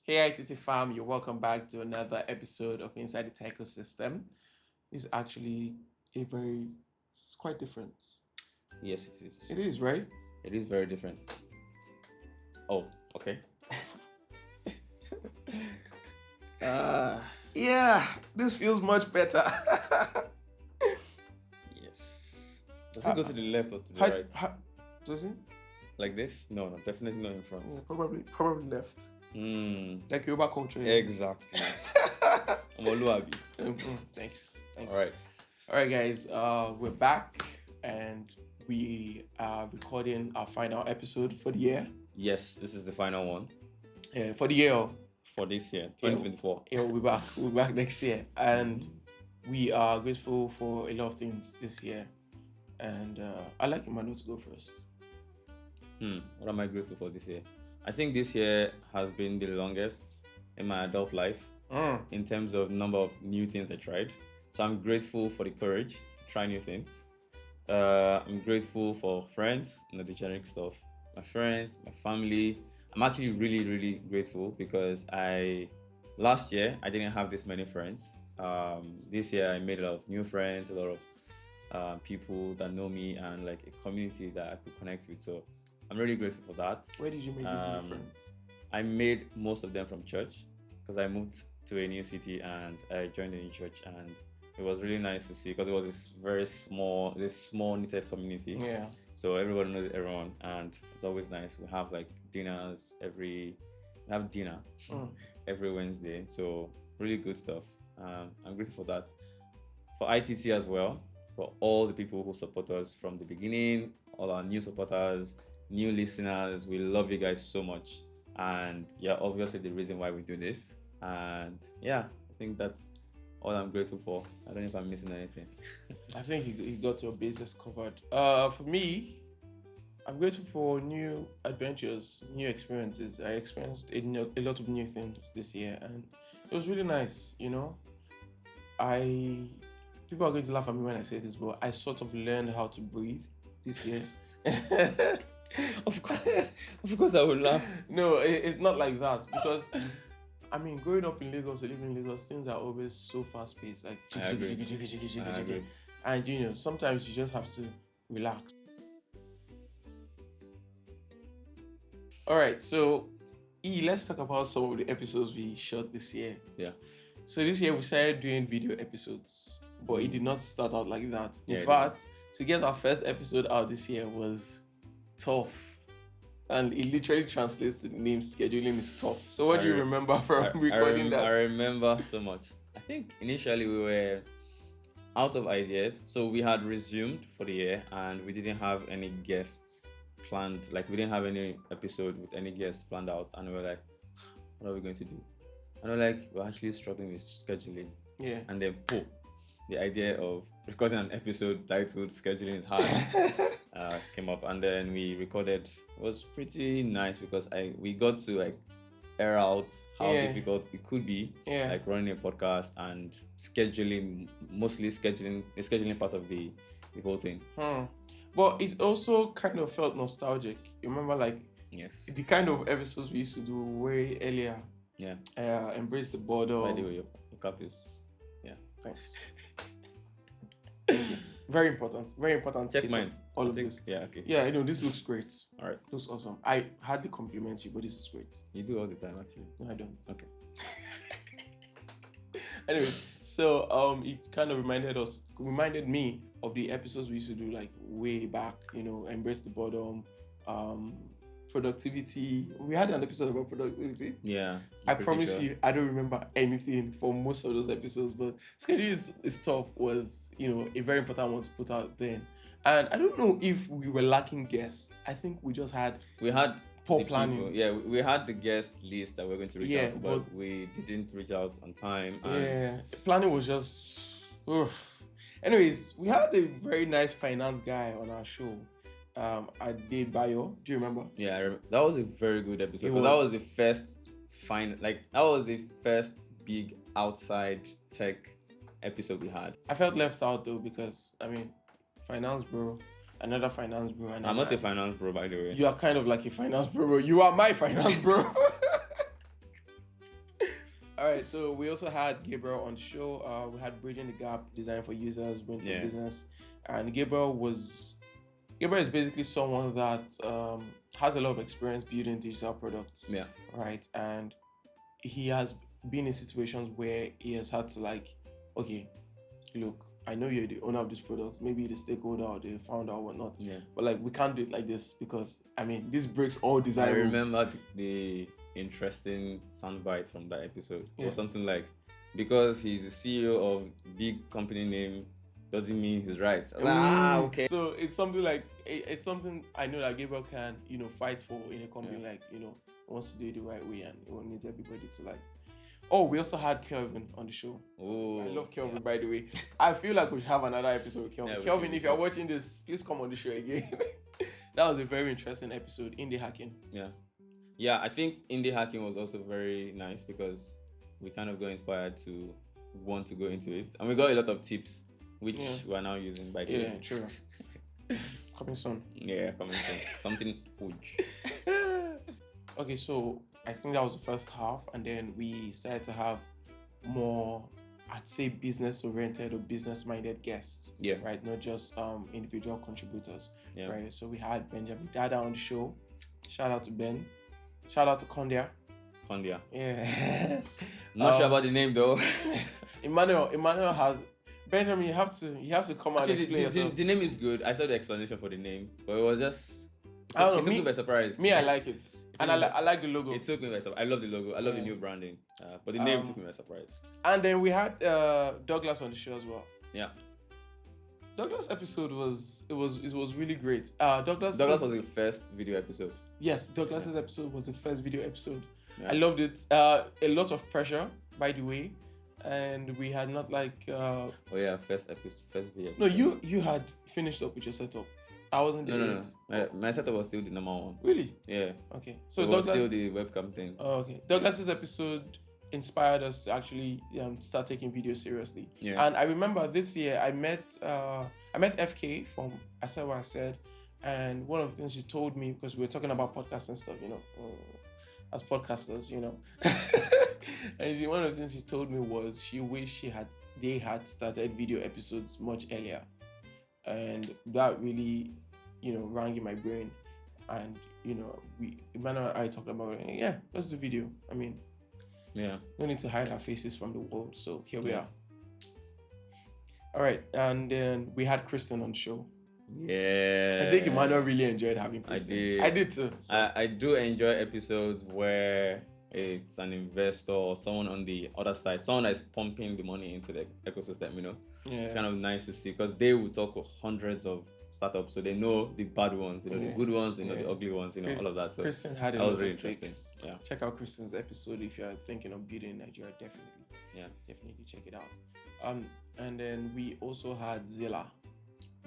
Hey ITT fam, you're welcome back to another episode of Inside the Tech Ecosystem. It's actually it's quite different. Yes, it is. It is, right? It is very different. Oh, okay. Yeah, this feels much better. Yes. Does it go to the left or to the How- right? does it? Like this? No, definitely not in front. Yeah, probably left. Like Yoruba culture. Yeah. Exactly. Omoluabi. Thanks. All right. All right, guys. We're back and we are recording our final episode for the year. Yes, this is the final one Yeah, for the year. for this year, 2024. Yeah, we'll be back. We'll be back next year, and we are grateful for a lot of things this year. And I'd like Emmanuel to go first. What am I grateful for this year? I think this year has been the longest in my adult life in terms of number of new things I tried. So I'm grateful for the courage to try new things. I'm grateful for friends, the generic stuff. My friends, my family. I'm actually really, really grateful because last year I didn't have this many friends. This year I made a lot of new friends, a lot of people that know me, and like a community that I could connect with. So I'm really grateful for that. Where did you make these new friends? I made most of them from church because I moved to a new city and I joined a new church, and it was really nice to see because it was this small knitted community. Yeah. So everybody knows everyone, and it's always nice. We have like dinner every Wednesday. So really good stuff. I'm grateful for that. For ITT as well, for all the people who support us from the beginning, all our new supporters, new listeners. We love you guys so much, and yeah, obviously the reason why we do this. And yeah, I think that's all I'm grateful for. I don't know if I'm missing anything. I think you got your bases covered. For me, I'm grateful for new adventures, new experiences. I experienced a lot of new things this year, and it was really nice. People are going to laugh at me when I say this, but I sort of learned how to breathe this year. Of course, I would laugh. No, it's not like that because I mean, growing up in Lagos or living in Lagos, things are always so fast paced. Like, I agree. and sometimes you just have to relax. All right, so let's talk about some of the episodes we shot this year. Yeah. So this year we started doing video episodes, but it did not start out like that. Yeah, In fact, to get our first episode out this year was tough. And it literally translates to the name scheduling is tough. So what do you remember from recording that? I remember so much. I think initially we were out of ideas. So we had resumed for the year and we didn't have any guests planned. Like we didn't have any episode with any guests planned out. And we were like, what are we going to do? And we're like, we're actually struggling with scheduling. Yeah. And then the idea of recording an episode titled Scheduling is Hard came up, and then we recorded. It was pretty nice because we got to like air out how difficult it could be, like running a podcast and mostly scheduling the scheduling part of the whole thing. But it also kind of felt nostalgic. You remember like Yes. the kind of episodes we used to do way earlier. Yeah. Embrace the boredom. By the way, your cap is Thanks. Thank you. Very important. Check mine. All of this. Yeah, okay. Yeah, I know this looks great. All right. Looks awesome. I hardly compliment you, but this is great. You do all the time, actually. No, I don't. Okay. Anyway, so it kind of reminded me of the episodes we used to do like way back. Embrace the boredom, productivity. We had an episode about productivity. Yeah. I promise you, I don't remember anything for most of those episodes, but scheduling is tough was, a very important one to put out then. And I don't know if we were lacking guests. I think we had poor planning. People. Yeah, we had the guest list that we were going to reach out to, but we didn't reach out on time. And Planning was just. Oof. Anyways, we had a very nice finance guy on our show. Adebayo, do you remember? Yeah, that was a very good episode because that was the first that was the first big outside tech episode we had. I felt left out though because finance bro, another finance bro. And I'm not a finance bro, by the way. You are kind of like a finance bro. You are my finance bro. All right, so we also had Gabriel on the show. We had Bridging the Gap, Design for Users, Win for Business, and Gabriel is basically someone that has a lot of experience building digital products. Yeah. Right, and he has been in situations where he has had to like, okay, look, I know you're the owner of this product, maybe the stakeholder or the founder or whatnot. Yeah. But like, we can't do it like this because I mean, this breaks all design I rules. remember the interesting soundbite from that episode. It Yeah. was something like, because he's the CEO of big company name doesn't mean he's right. Okay. So it's something like it's something I know that Gabriel can fight for in a company, like wants to do it the right way and he needs everybody to like. Oh, we also had Kelvin on the show. Oh, I love Kelvin, by the way. I feel like we should have another episode with Kelvin. Yeah, Kelvin, if you're watching this, please come on the show again. That was a very interesting episode, indie hacking. Yeah, I think indie hacking was also very nice because we kind of got inspired to want to go into it. And we got a lot of tips, which we are now using by the way. Yeah, true. Coming soon. Yeah, coming soon. Something huge. Okay, so I think that was the first half, and then we started to have more, I'd say, business-oriented or business-minded guests. Yeah. Right, not just individual contributors. Yeah. Right. So we had Benjamin Dada on the show. Shout out to Ben. Shout out to Kondia. Yeah. Not sure about the name though. Emmanuel has Benjamin. You have to come out and explain yourself. The name is good. I saw the explanation for the name, but it was just. I don't know. It took me by surprise. Me, I like it, and I like the logo. It took me by surprise. I love the logo. I love the new branding. But the name took me by surprise. And then we had Douglas on the show as well. Yeah. Douglas' episode was really great. Douglas was the first video episode. Yes, Douglas's episode was the first video episode. Yeah. I loved it. A lot of pressure, by the way, and we had not like. First video. No, you had finished up with your setup. I wasn't there. No. My setup was still the number one. Really? Yeah. Okay. So it was still the webcam thing. Oh, okay. Douglas's episode inspired us to actually start taking video seriously. Yeah. And I remember this year I met FK from I Said What I Said, and one of the things she told me, because we were talking about podcasts and stuff, as podcasters, and one of the things she told me was she wished they had started video episodes much earlier, and that really rang in my brain. And Emmanuel and I talked about it. Yeah, let's do video. I mean, yeah, no need to hide our faces from the world. So here we are. All right, and then we had Kristen on the show. Yeah, I think Emmanuel really enjoyed having Kristen. I did too. So. I do enjoy episodes where it's an investor or someone on the other side, someone that's pumping the money into the ecosystem. Yeah. It's kind of nice to see because they will talk with hundreds of startups, so they know the bad ones, they know the good ones, they know the ugly ones, all of that. So Kristen had that was really interesting. Yeah, check out Kristen's episode if you're thinking of building in Nigeria. Definitely check it out. And then we also had Zilla.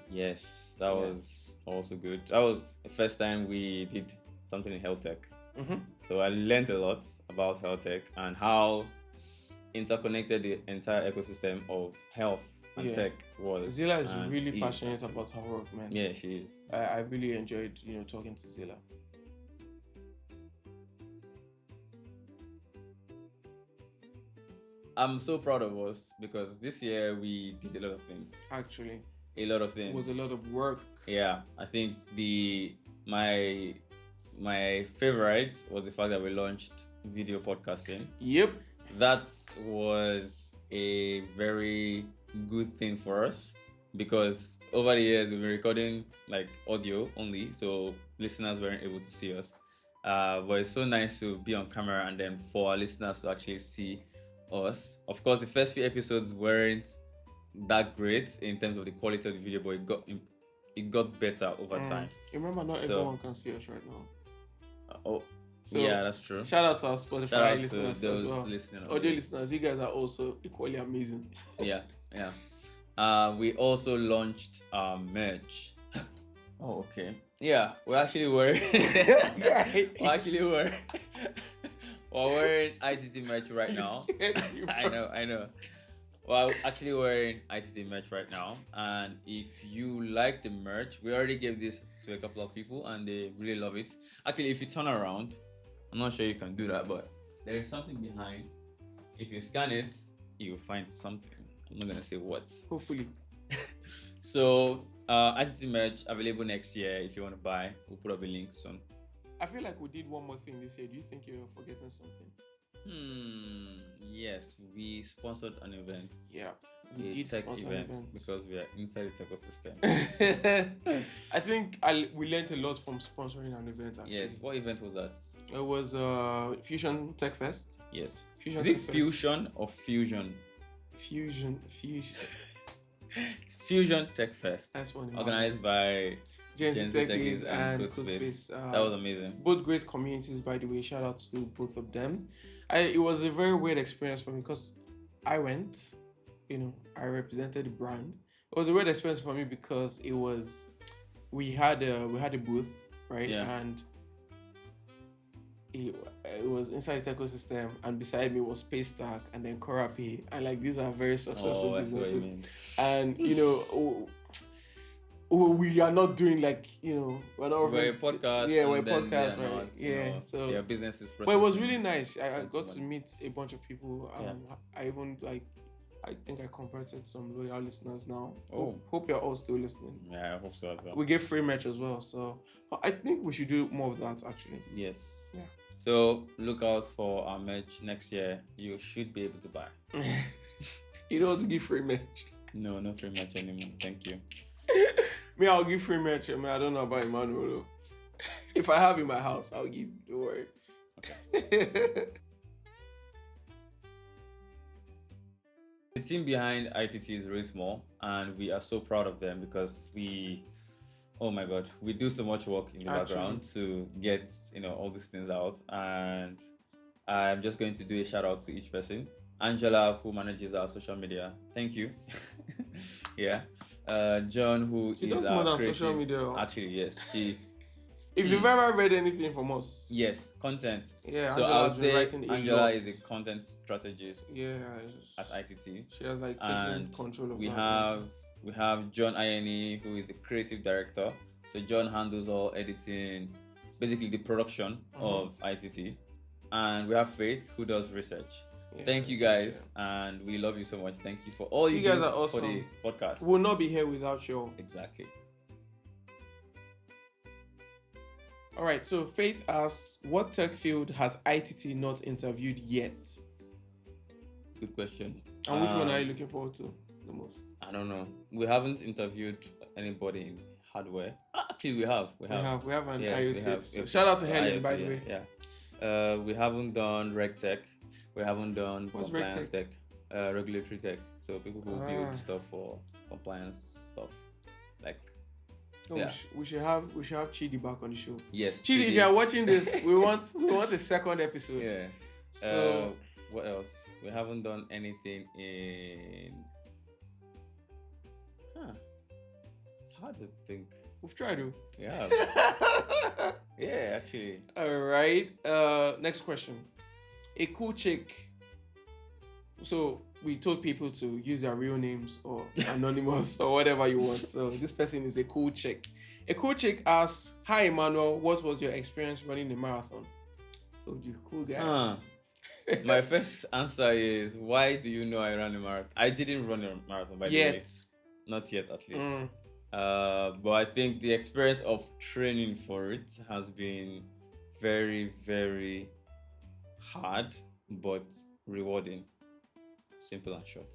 Yes, that was also good. That was the first time we did something in health tech. Mm-hmm. So I learned a lot about health tech and how interconnected the entire ecosystem of health and tech was. Zilla is really passionate about her work, man. Yeah, she is. I really enjoyed, talking to Zilla. I'm so proud of us because this year we did a lot of things. Actually, a lot of things. It was a lot of work. Yeah, I think my favorite was the fact that we launched video podcasting. Yep. That was a very good thing for us because over the years we've been recording like audio only, so listeners weren't able to see us. But it's so nice to be on camera and then for our listeners to actually see us. Of course, the first few episodes weren't that great in terms of the quality of the video, but it got better over time. Remember, not everyone can see us right now. So, yeah, that's true. Shout out to our Spotify listeners to those as well. Listening Audio listeners, you guys are also equally amazing. Yeah. We also launched merch. Oh, okay. Yeah, we actually were. We're wearing ITT merch right now. I know. Well, actually wearing ITT merch right now, and if you like the merch, we already gave this to a couple of people and they really love it. Actually, if you turn around, I'm not sure you can do that, but there is something behind If you scan it, you'll find something. I'm not gonna say what. Hopefully. So, ITT merch available next year. If you want to buy, we'll put up a link soon. I feel like we did one more thing this year. Do you think you're forgetting something? Yes, we sponsored an event. Yeah, We did tech event because we are inside the ecosystem. I think we learned a lot from sponsoring an event. Actually. Yes, what event was that? It was Fusion Tech Fest. Yes. Fusion Is Tech it Fest. Fusion or Fusion? Fusion. Fusion Tech Fest. That's one. Organized by Gen Gen Z Z Techies and Codespace. Codespace. That was amazing. Both great communities, by the way. Shout out to both of them. It was a very weird experience for me because I went, I represented the brand. It was a weird experience for me because we had a booth, right? Yeah. And it was inside the ecosystem, and beside me was Paystack and then Corapi, and like these are very successful businesses. And we are not doing we're not a podcast. Yeah, we're a podcast, right? Not, yeah, so their business is. But it was really nice. I got to meet a bunch of people. Yeah. I even I think I converted some loyal listeners now. Oh. Hope you're all still listening. Yeah, I hope so as well. We get free merch as well, so I think we should do more of that actually. Yes. Yeah. So look out for our merch next year. You should be able to buy. You don't want to give free merch. No free merch anymore. Thank you. Me, I'll give free merch. I don't know about Emmanuel though. If I have in my house, I'll give. Don't worry. Okay. The team behind ITT is really small, and we are so proud of them because oh my God, we do so much work in the background to get all these things out. And I'm just going to do a shout out to each person. Angela, who manages our social media, thank you. Yeah. John, who she is does our more than creative. social media. Actually, yes, she. If you've ever read anything from us, Yes, content. yeah. So Angela's I'll been say writing Angela lot. is a content strategist Yeah. at ITT. She has taken And control of we that. have John Iene, who is the creative director. So John handles all editing, basically the production of ITT. And we have Faith, who does research. Yeah, Thank you guys, and we love you so much. Thank you for all you guys do are awesome. for the podcast. We'll not be here without you. Exactly. All right, so Faith asks, what tech field has ITT not interviewed yet? Good question. And which one are you looking forward to the most? I don't know. We haven't interviewed anybody in hardware. Actually, we have. We have an Yeah, IoT we have. episode. Shout out to Helen, IoT, by the way. Yeah. We haven't done reg tech. We haven't done What's compliance reg tech. Regulatory tech. So people who build Ah. stuff for compliance stuff. Like, Oh, yeah. we should have Chidi back on the show. Yes. Chidi, if you are watching this, we want a second episode. Yeah. So What else? We haven't done anything in. It's hard to think. we've tried to. Yeah. Yeah, actually. All right. Next question. A cool chick. So we told people to use their real names or anonymous or whatever you want. So this person is a cool chick. A cool chick asks, "Hi Emmanuel, what was your experience running a marathon?" Told you, cool guy. My first answer is, why do you know I ran a marathon? I didn't run a marathon, by the way. Not yet, at least. But I think the experience of training for it has been very, very hard, but rewarding. Simple and short.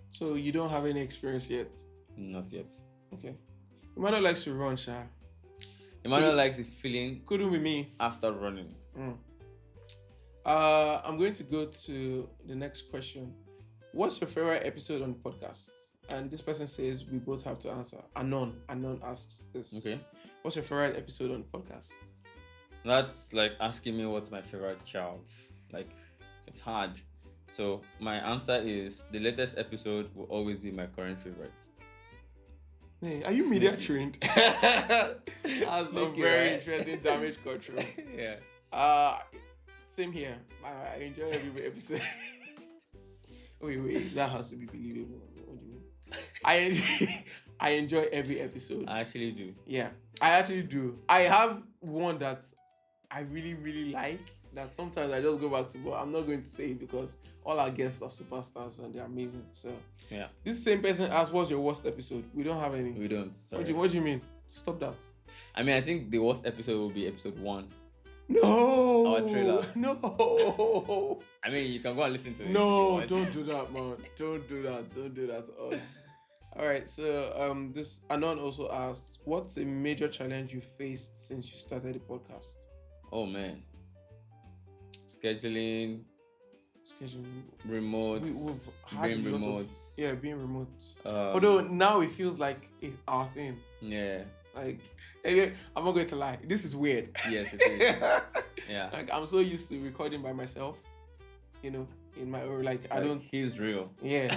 So you don't have any experience yet? Not yet. Okay. Emmanuel likes to run, Sha. Emmanuel likes the feeling Couldn't be me. after running. I'm going to go to the next question. What's your favorite episode on the podcast? And this person says we both have to answer. Anon asks this. Okay. What's your favorite episode on the podcast? That's like asking me what's my favorite child. Like, it's hard. So my answer is the latest episode will always be my current favorite. Hey, are you media trained? That's some Sneaky, very right? interesting damage control. Yeah. Same here. I enjoy every episode. wait, that has to be believable. What do you mean? I enjoy every episode. I actually do. Yeah, I actually do. I have one that I really, really like, that sometimes I just go back to, but I'm not going to say it because all our guests are superstars and they're amazing. So Yeah. this same person asked, "What's your worst episode?" We don't have any. We don't. Sorry. What do you mean? Stop that. I mean, I think the worst episode will be episode 1. No. Our trailer. No. I mean, you can go and listen to it. No, don't do that, man. Don't do that. Don't do that to us. All right. So this Anon also asked, "What's a major challenge you faced since you started the podcast?" Oh man. Scheduling, remote, we've had being a lot remote. being remote. Although now it feels like our thing. Yeah. Like, anyway, I'm not going to lie. This is weird. Yes, it is. Yeah. Like, I'm so used to recording by myself, in my own, I don't. He's real. Yeah.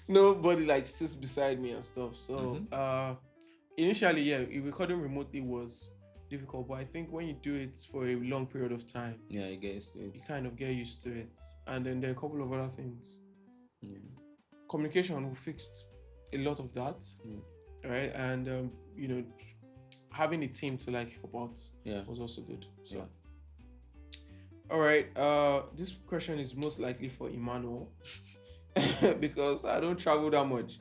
Nobody sits beside me and stuff. So, initially, recording remotely was difficult, but I think when you do it for a long period of time, Yeah, you get used to it. you kind of get used to it. And then there are a couple of other things. Yeah. Communication, we fixed a lot of that, right? And having a team to help out was also good. So, all right. This question is most likely for Emmanuel because I don't travel that much.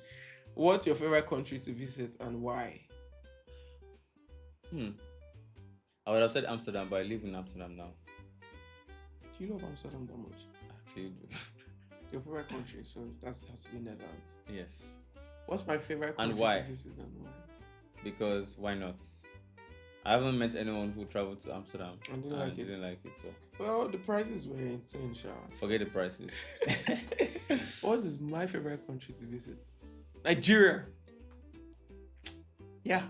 What's your favorite country to visit and why? I would have said Amsterdam, but I live in Amsterdam now. Do you love Amsterdam that much? I actually do. Your favorite country, so that has to be Netherlands. Yes. What's my favorite country And why? to visit and why? Because why not? I haven't met anyone who traveled to Amsterdam And didn't like it. So well, the prices were insane, Sha. forget the prices. What is my favorite country to visit? Nigeria. Yeah.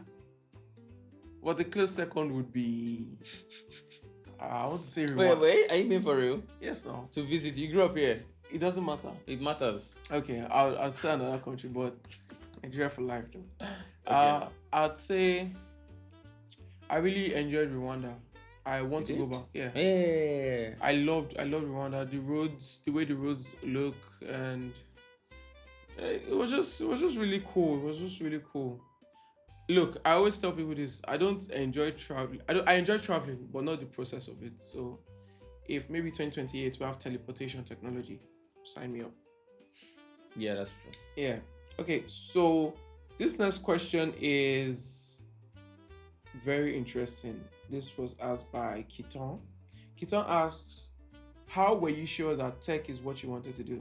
But the close second would be. I want to say Rwanda. Wait, are you being for real? Yes, no. To visit, you grew up here. It doesn't matter. It matters. Okay, I'll say another country, but Nigeria for life, though. Okay. I'd say I really enjoyed Rwanda. I want to You go did? back. Yeah. Yeah. I loved Rwanda. The roads, the way the roads look, and it was just really cool. It was just really cool. Look, I always tell people this. I don't enjoy traveling. I enjoy traveling, but not the process of it. So, if maybe 2028 we have teleportation technology, sign me up. Yeah, that's true. Yeah. Okay. So this next question is very interesting. This was asked by Kiton. Kiton asks, "How were you sure that tech is what you wanted to do?"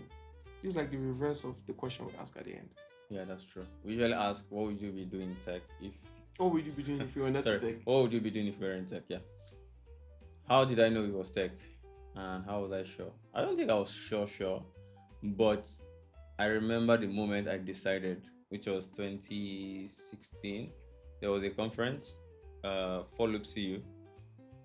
This is like the reverse of the question we ask at the end. Yeah, that's true. We usually ask, what would you be doing in tech if... What would you be doing if you were not in tech? What would you be doing if you were in tech? Yeah. How did I know it was tech? And how was I sure? I don't think I was sure. But I remember the moment I decided, which was 2016. There was a conference, Follow CU.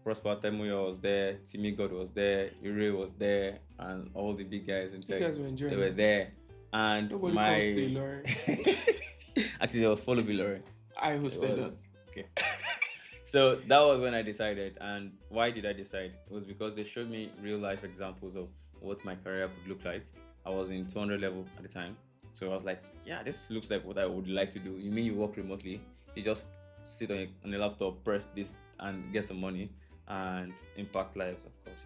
Prosper Temuyo was there, Timmy God was there, Ure was there, and all the big guys in tech. You guys were enjoying They were it. there. And Nobody comes to Ilorin. Actually, there was Follow Ilorin. I hosted that. Okay. So that was when I decided. And why did I decide? It was because they showed me real life examples of what my career would look like. I was in 200 level at the time. So I was like, yeah, this looks like what I would like to do. You mean you work remotely? You just sit on a laptop, press this, and get some money and impact lives, of course.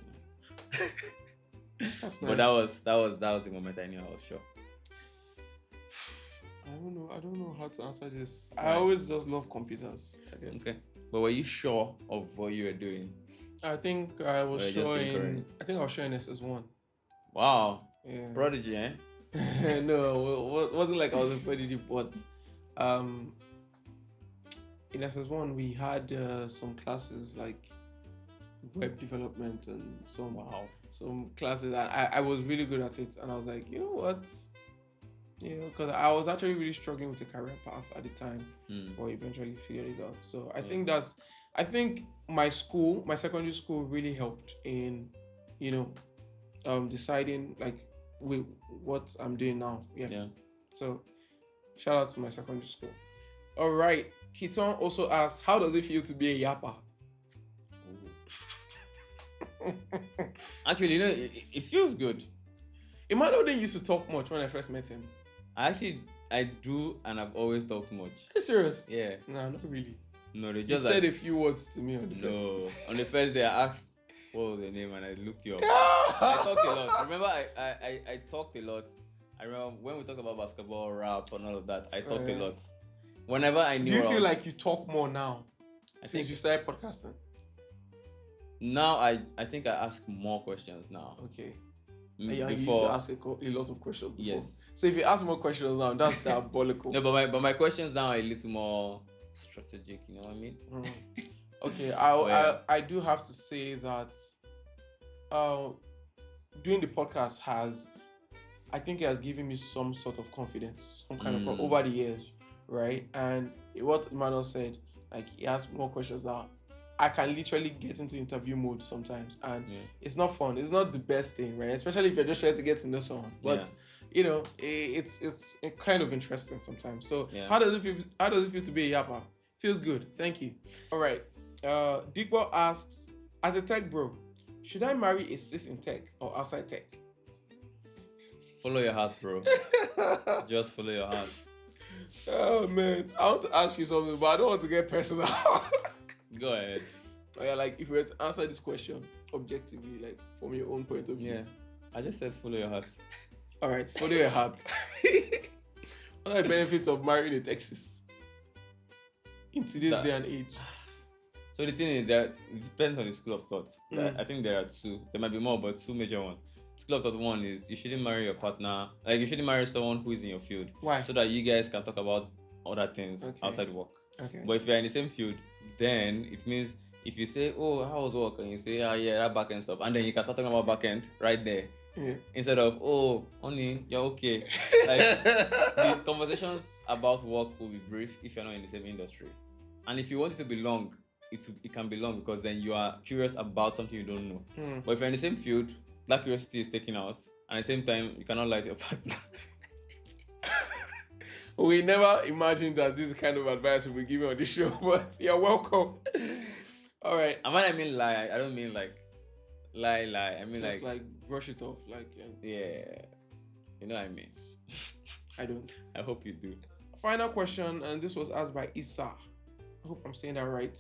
That's nice. But that was the moment I knew I was sure. I don't know how to answer this. Right. I always just love computers, I guess. Okay. But were you sure of what you were doing? I think I was Or just sure inquiring? I was sure in SS1. Wow. Yeah. Prodigy, eh? No, it wasn't like I was a prodigy, but in SS1 we had some classes like web development and some classes, and I was really good at it, and I was like, you know what? Because I was actually really struggling with the career path at the time, but eventually figured it out. So I think my secondary school really helped in, deciding with what I'm doing now. Yeah. So shout out to my secondary school. All right. Kiton also asked, how does it feel to be a yapper? Actually, it feels good. Emmanuel didn't used to talk much when I first met him. I do, and I've always talked much. Are you serious? Yeah. No, not really. No, they You just said a few words to me on the first. No, on the first day I asked, what was the name, and I looked you up. I talked a lot. Remember, I talked a lot. I remember when we talked about basketball, rap, and all of that. I talked a lot. Whenever I knew. Do you feel like you talk more now since you started podcasting? Now I think I ask more questions now. Okay. Yeah, you used to ask a lot of questions before. Yes. So if you ask more questions now, that's diabolical. No, but my questions now are a little more strategic. You know what I mean? Okay. I do have to say that doing the podcast I think it has given me some sort of confidence, some kind of over the years, right? And what Emmanuel said, like he asked more questions now. I can literally get into interview mode sometimes, and it's not fun. It's not the best thing, right? Especially if you're just trying to get to know someone. But you know, it's kind of interesting sometimes. So how does it feel? How does it feel to be a yapper? Feels good. Thank you. All right. Digbo asks, as a tech bro, should I marry a sis in tech or outside tech? Follow your heart, bro. Just follow your heart. Oh man, I want to ask you something, but I don't want to get personal. Go ahead. Oh, yeah, like if you were to answer this question objectively, like from your own point of view. Yeah, I just said follow your heart. All right, follow your heart. What are the benefits of marrying a Texas in today's day and age? So the thing is that it depends on the school of thought. I think there are two. There might be more, but two major ones. School of thought one is you shouldn't marry your partner. Like you shouldn't marry someone who is in your field. Why? So that you guys can talk about other things outside work. Okay. But if you're in the same field, then it means if you say, "Oh, how was work?" and you say, "Ah, yeah, that backend stuff," and then you can start talking about backend right there. Yeah. Instead of, "Oh, honey, you're okay." Like the conversations about work will be brief if you're not in the same industry. And if you want it to be long, it can be long because then you are curious about something you don't know. But if you're in the same field, that curiosity is taken out, and at the same time, you cannot lie to your partner. We never imagined that this kind of advice will be given on this show, but you're welcome. All right. And when I mean lie, I don't mean like lie. I mean just like brush it off, like yeah. You know what I mean? I don't. I hope you do. Final question, and this was asked by Issa. I hope I'm saying that right.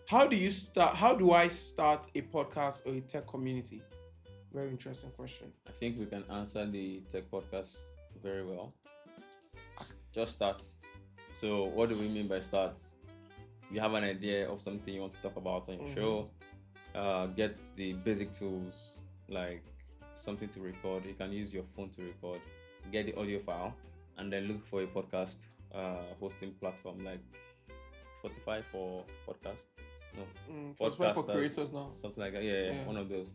How do I start a podcast or a tech community? Very interesting question. I think we can answer the tech podcast very well. Just start. So what do we mean by start? You have an idea of something you want to talk about on your show. Get the basic tools like something to record. You can use your phone to record. Get the audio file, and then look for a podcast hosting platform like Spotify for podcast. No, Spotify for creators now. Something like that. Yeah, one of those.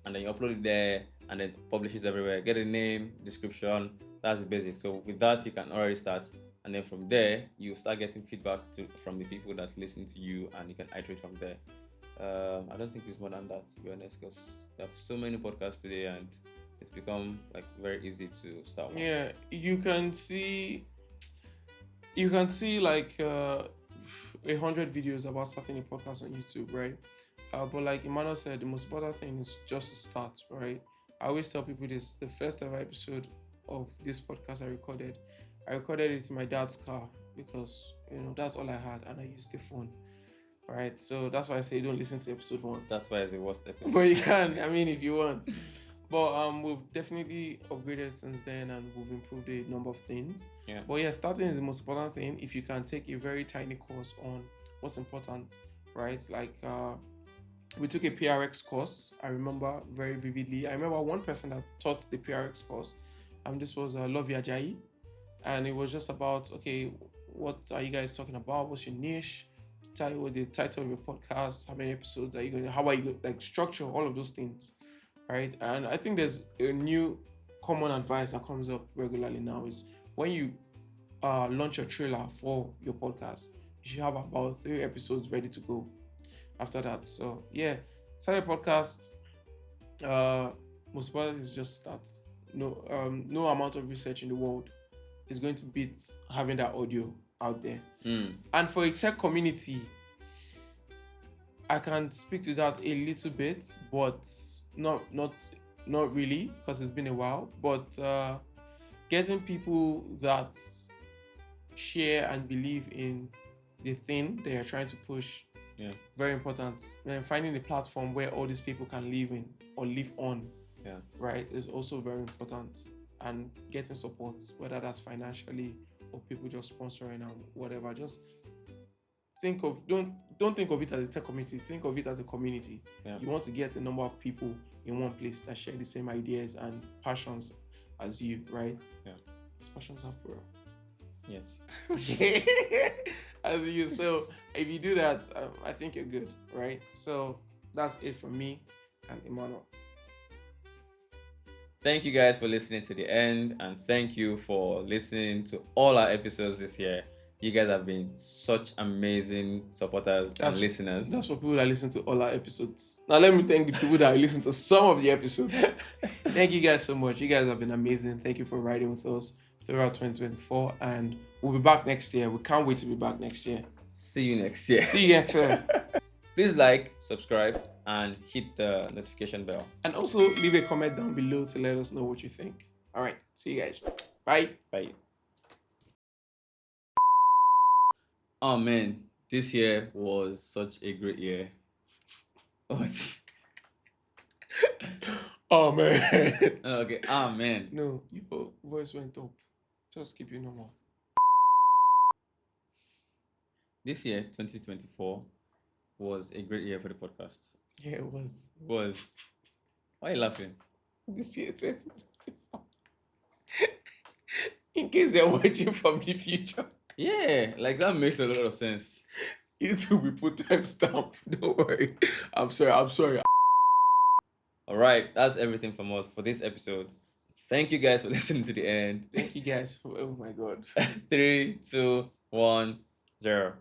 And then you upload it there, and then publish it everywhere. Get a name, description. That's the basic. So with that, you can already start, and then from there, you start getting feedback from the people that listen to you, and you can iterate from there. I don't think it's more than that, to be honest, because there are so many podcasts today, and it's become like very easy to start one. Yeah, you can see like 100 videos about starting a podcast on YouTube, right? But like Emmanuel said, the most important thing is just to start, right? I always tell people this: the first ever episode of this podcast I recorded it in my dad's car because that's all I had, and I used the phone. All right, so that's why I say don't listen to episode 1. That's why it's the worst episode. But you can, if you want. But we've definitely upgraded since then, and we've improved a number of things. Yeah. But yeah, starting is the most important thing. If you can take a very tiny course on what's important, right? Like we took a PRX course. I remember very vividly. I remember one person that taught the PRX course. This was Lovey Ajayi, and it was just about, okay, what are you guys talking about? What's your niche? The title of your podcast, how many episodes are you going to, how are you like structure, all of those things, right? And I think there's a new common advice that comes up regularly now is when you launch your trailer for your podcast, you should have about 3 episodes ready to go after that. So yeah, start a podcast. Most important is just start. No amount of research in the world is going to beat having that audio out there. And for a tech community, I can speak to that a little bit, but not really, because it's been a while. But getting people that share and believe in the thing they are trying to push Yeah. Very important. And finding a platform where all these people can live in or live on, Yeah. right, is also very important. And getting support, whether that's financially or people just sponsoring and whatever. Just think of don't think of it as a tech community. Think of it as a community. Yeah. You want to get a number of people in one place that share the same ideas and passions as you, right? Yeah. These passions are for Yes. as you. So if you do that, I think you're good, right? So that's it from me and Emmanuel. Thank you guys for listening to the end, and thank you for listening to all our episodes this year. You guys have been such amazing supporters and listeners. That's for people that listen to all our episodes. Now let me thank the people that listen to some of the episodes. Thank you guys so much. You guys have been amazing. Thank you for riding with us throughout 2024, and we'll be back next year. We can't wait to be back next year. See you next year. See you next year. Please like, subscribe, and hit the notification bell. And also leave a comment down below to let us know what you think. All right. See you guys. Bye. Bye. Oh man, this year was such a great year. What? Oh man. Okay. Oh man. No, your voice went up. Just keep it normal. This year, 2024, was a great year for the podcast. Yeah, it was. Why are you laughing? This year, 2024. In case they're watching from the future. Yeah, like that makes a lot of sense. You two will put timestamp. Don't worry. I'm sorry. All right, that's everything from us for this episode. Thank you guys for listening to the end. Thank you guys. Oh my god. 3, 2, 1, 0.